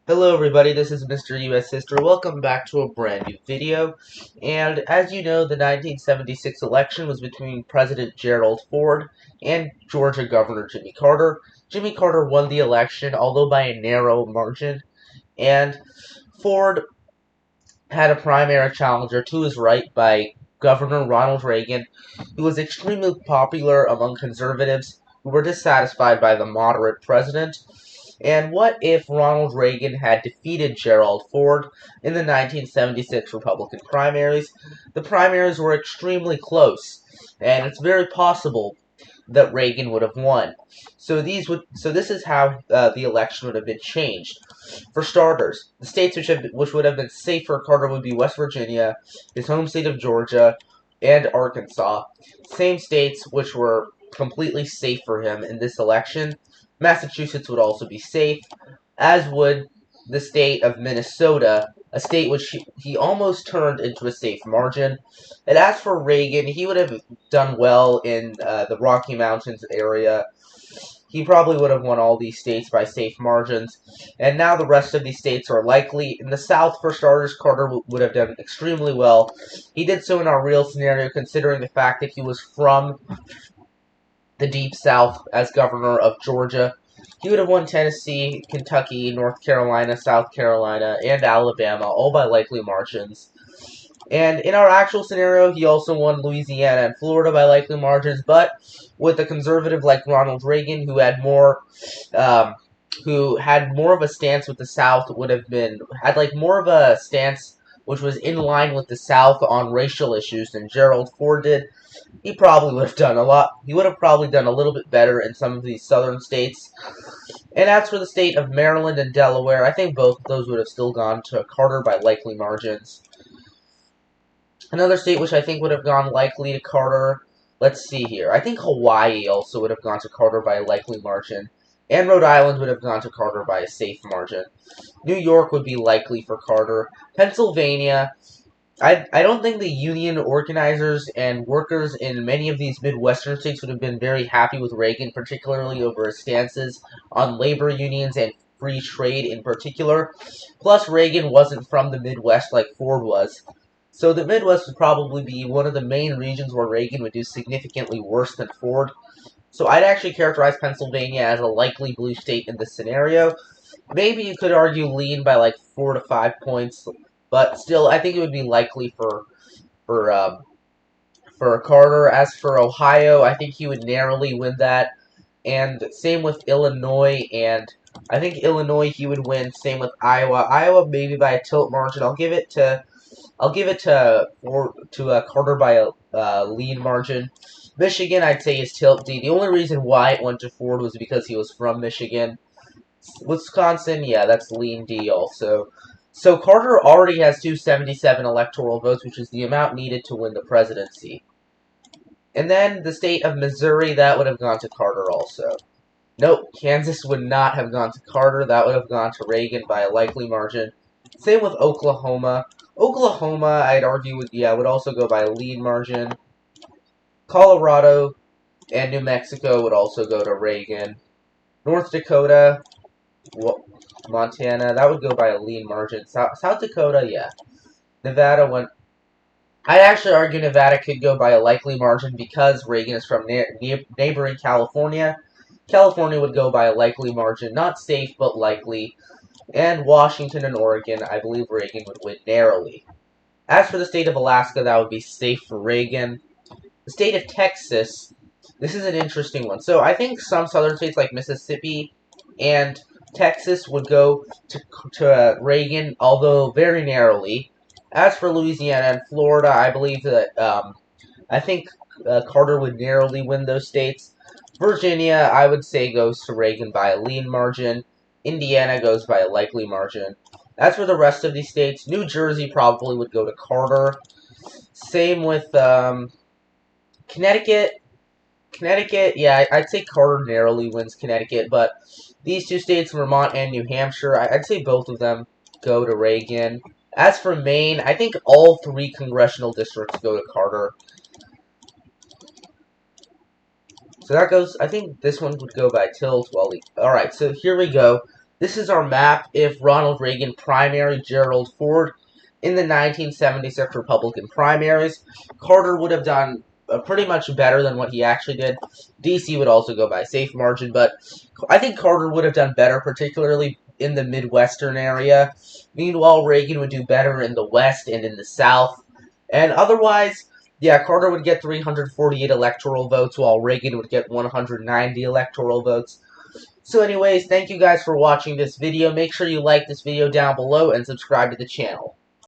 Hello everybody, this is Mr. US History. Welcome back to a brand new video. And as you know, the 1976 election was between President Gerald Ford and Georgia Governor Jimmy Carter. Jimmy Carter won the election, although by a narrow margin, and Ford had a primary challenger to his right by Governor Ronald Reagan, who was extremely popular among conservatives who were dissatisfied by the moderate president. And what if Ronald Reagan had defeated Gerald Ford in the 1976 Republican primaries? The primaries were extremely close, and it's very possible that Reagan would have won. So this is how the election would have been changed. For starters, the states which would have been safe for Carter would be West Virginia, his home state of Georgia, and Arkansas. Same states which were completely safe for him in this election. Massachusetts would also be safe, as would the state of Minnesota, a state which he almost turned into a safe margin. And as for Reagan, he would have done well in the Rocky Mountains area. He probably would have won all these states by safe margins. And now the rest of these states are likely. In the South, for starters, Carter would have done extremely well. He did so in our real scenario, considering the fact that he was from the Deep South as governor of Georgia. He would have won Tennessee, Kentucky, North Carolina, South Carolina, and Alabama, all by likely margins. And in our actual scenario, he also won Louisiana and Florida by likely margins, but with a conservative like Ronald Reagan, who had more of a stance with the South, had more of a stance which was in line with the South on racial issues than Gerald Ford did. He probably would have done a lot. He would have probably done a little bit better in some of these southern states. And as for the state of Maryland and Delaware, I think both of those would have still gone to Carter by likely margins. Another state which I think would have gone likely to Carter, let's see here. I think Hawaii also would have gone to Carter by a likely margin. And Rhode Island would have gone to Carter by a safe margin. New York would be likely for Carter. Pennsylvania, I don't think the union organizers and workers in many of these Midwestern states would have been very happy with Reagan, particularly over his stances on labor unions and free trade in particular. Plus, Reagan wasn't from the Midwest like Ford was. So the Midwest would probably be one of the main regions where Reagan would do significantly worse than Ford. So I'd actually characterize Pennsylvania as a likely blue state in this scenario. Maybe you could argue lean by like 4 to 5 points, but still, I think it would be likely for Carter. As for Ohio, I think he would narrowly win that, and same with Illinois. And I think Illinois he would win. Same with Iowa. Iowa maybe by a tilt margin. I'll give it to Carter by a lean margin. Michigan, I'd say, is tilt D. The only reason why it went to Ford was because he was from Michigan. Wisconsin, yeah, that's lean D also. So Carter already has 277 electoral votes, which is the amount needed to win the presidency. And then the state of Missouri, that would have gone to Carter also. Nope, Kansas would not have gone to Carter. That would have gone to Reagan by a likely margin. Same with Oklahoma. Oklahoma, I'd argue, would also go by a lead margin. Colorado and New Mexico would also go to Reagan. North Dakota, Montana, that would go by a lean margin. South Dakota, yeah. Nevada went. I'd actually argue Nevada could go by a likely margin because Reagan is from neighboring California. California would go by a likely margin. Not safe, but likely. And Washington and Oregon, I believe Reagan would win narrowly. As for the state of Alaska, that would be safe for Reagan. The state of Texas, this is an interesting one. So I think some southern states like Mississippi and Texas would go to Reagan, although very narrowly. As for Louisiana and Florida, I believe that Carter would narrowly win those states. Virginia, I would say, goes to Reagan by a lean margin. Indiana goes by a likely margin. As for the rest of these states, New Jersey probably would go to Carter. Same with Connecticut. Connecticut, yeah, I'd say Carter narrowly wins Connecticut, but these two states, Vermont and New Hampshire, I'd say both of them go to Reagan. As for Maine, I think all 3 congressional districts go to Carter. So that goes, I think this one would go by tilt. Alright, so here we go. This is our map if Ronald Reagan primaried Gerald Ford in the 1976 Republican primaries. Carter would have done pretty much better than what he actually did. DC would also go by a safe margin, but I think Carter would have done better, particularly in the Midwestern area. Meanwhile, Reagan would do better in the West and in the South. And otherwise, yeah, Carter would get 348 electoral votes, while Reagan would get 190 electoral votes. So anyways, thank you guys for watching this video. Make sure you like this video down below and subscribe to the channel.